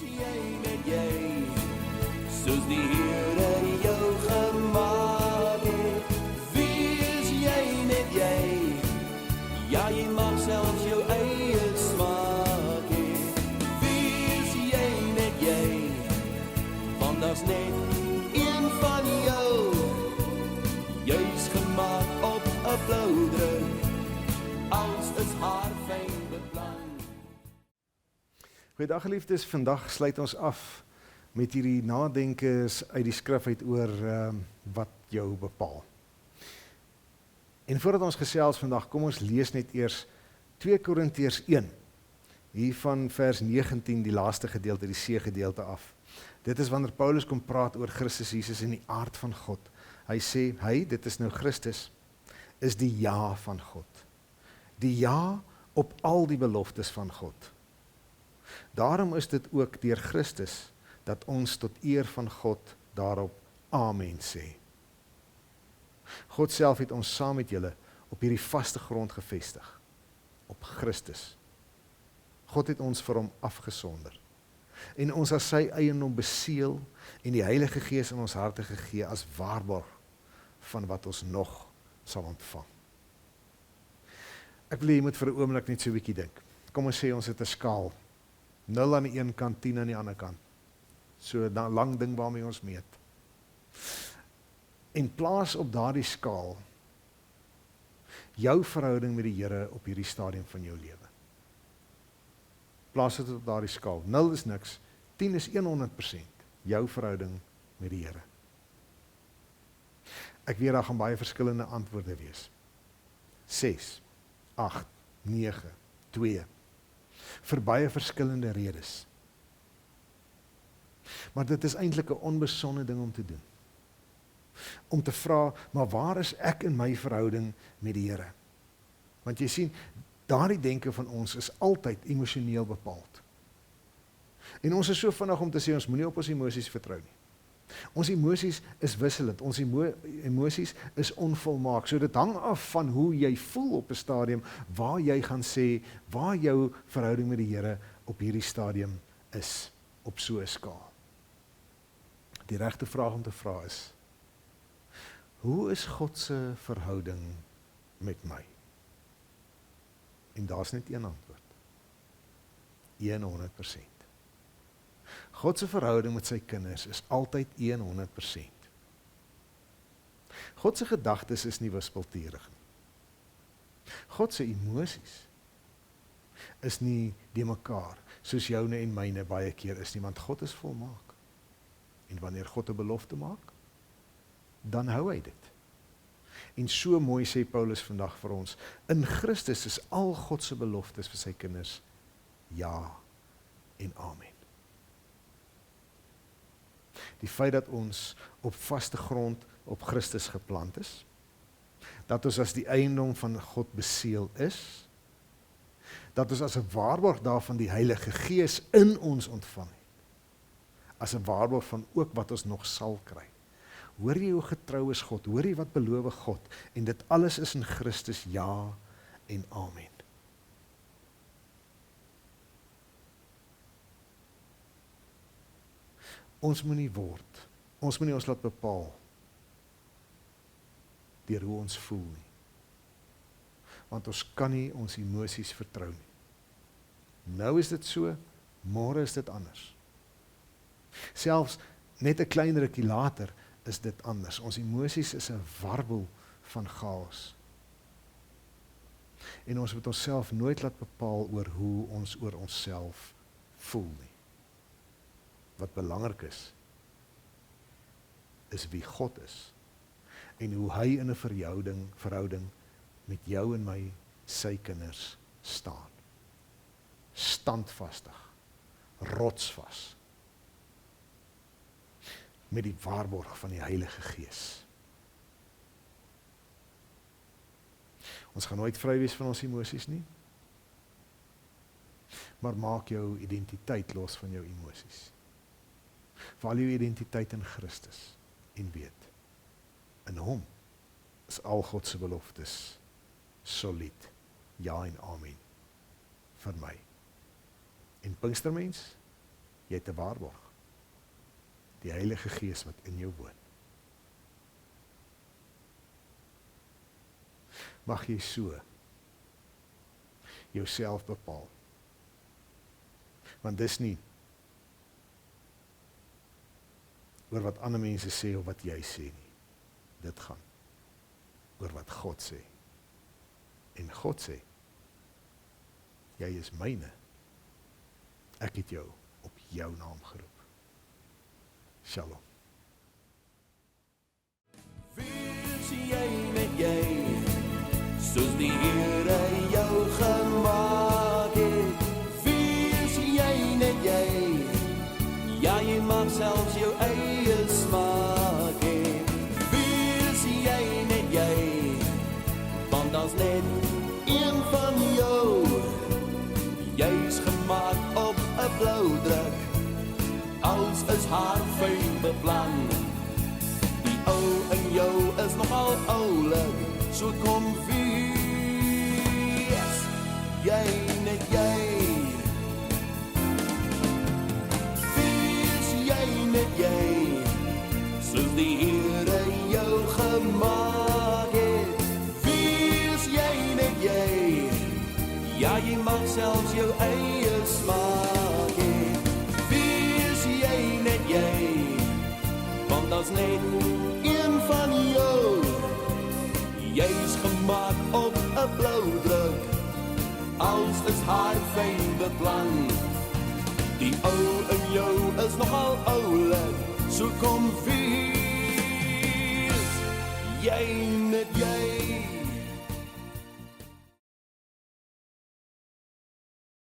jy met jy, soos die Here jou gemaak het. Wees jy met jy, ja jy mag selfs jou eie smaak hê. Wees jy met jy, want daar's net een van jou, juis gemaak op 'n blauwdruk, als is haar fyn beplan. Goeiedag geliefdes, vandag sluit ons af met hierdie nadenkes uit die skrif uit oor wat jou bepaal. En voordat ons gesels vandag, kom ons lees net eers 2 Korintiërs 1, hier van vers 19, die laaste gedeelte, die C-gedeelte af. Dit is wanneer Paulus kom praat oor Christus Jesus en die aard van God. Hy sê, hy, dit is nou Christus, is die ja van God. Die ja op al die beloftes van God. Daarom is dit ook deur Christus, dat ons tot eer van God daarop Amen sê. God self het ons saam met julle op hierdie vaste grond gevestig, op Christus. God het ons vir hom afgesonder, en ons as sy eiendom beseël, en die Heilige Gees in ons harte gegee, as waarborg van wat ons nog sal ontvang. Ek wil jy moet vir 'n oomblik net so 'n bietjie dink. Kom ons sê ons het 'n skaal, 0 aan die een kant, 10 aan die ander kant. So 'n lang ding waarmee ons meet. En plaas op daardie skaal jou verhouding met die Here op hierdie stadium van jou lewe. Plaas dit op daardie skaal. 0 is niks, 10 is 100% jou verhouding met die Here. Ek weet daar gaan baie verskillende antwoorde wees. 6, 8, 9, 2. Vir baie verskillende redes. Maar dit is eintlik 'n onbesonde ding om te doen. Om te vra, maar waar is ek in my verhouding met die Here? Want jy sien, daardie denke van ons is altyd emosioneel bepaald. En ons is so vinnig om te sê, ons moenie op ons emosies vertrou nie. Ons emosies is wisselend, ons emosies is onvolmaak, so dit hang af van hoe jy voel op 'n stadium, waar jy gaan sê, waar jou verhouding met die Here op hierdie stadium is, op so 'n skaal. Die regte vraag om te vra is, hoe is God se verhouding met my? En daar's net een antwoord. 100%. God se verhouding met sy kinders is altyd 100%. God se gedagtes is nie wispelturig nie. God se emosies is nie de mekaar, soos joune en myne baie keer is nie, want God is volmaak. En wanneer God 'n belofte maak, dan hou hy dit. En so mooi sê Paulus vandag vir ons, in Christus is al God se beloftes vir sy kinders, ja en amen. Die feit dat ons op vaste grond op Christus geplant is, dat ons as die eiendom van God beseël is, dat ons as 'n waarborg daarvan die Heilige Gees in ons ontvang het, as 'n waarborg van ook wat ons nog sal kry. Hoor jy hoe getrou is God, hoor jy wat beloof God, en dit alles is in Christus, ja en amen. Ons moenie ons laat bepaal deur hoe ons voel nie. Want ons kan nie ons emosies vertrou nie. Nou is dit so, môre is dit anders. Selfs net 'n klein rukkie later is dit anders. Ons emosies is 'n warboel van chaos. En ons moet onsself nooit laat bepaal oor hoe ons oor onsself voel nie. Wat belangrik is wie God is, en hoe hy in 'n verhouding met jou en my, sy kinders, staan. Standvastig, rotsvas, met die waarborg van die Heilige Gees. Ons gaan nooit vry wees van ons emosies nie, maar maak jou identiteit los van jou emosies. Val jou identiteit in Christus en weet, in hom is al God se beloftes solied, ja en amen, vir my. En Pinkstermens, Jy het 'n waarborg. Die Heilige Gees wat in jou woon. Mag jy so jouself bepaal. Want dis nie oor wat ander mense sê of wat jy sê nie. Dit gaan oor wat God sê. En God sê, jy is myne. Ek het jou op jou naam geroep. Shalom. Wees jy net jy, soos die Here jou gemaak het. Wees jy net jy, ja jy mag selfs jou eie smaak hê. Wees jy net jy, want daar's net een van jou. Jy's gemaak op 'n blou druk, alles is haar fyn beplan. Die ou in jou is nogal oulik, so kom wees jy net jy. Wees jy net jy, soos die Here jou gemaak het. Wees jy net jy, ja jy mag selfs jou eie smaak hê. Wees jy net jy, want daar's net een van jou. Jy's gemaak op 'n blou druk, alles is haar fyn beplan. Die ou in jou is nogal oulik, so kom wees jy net jy.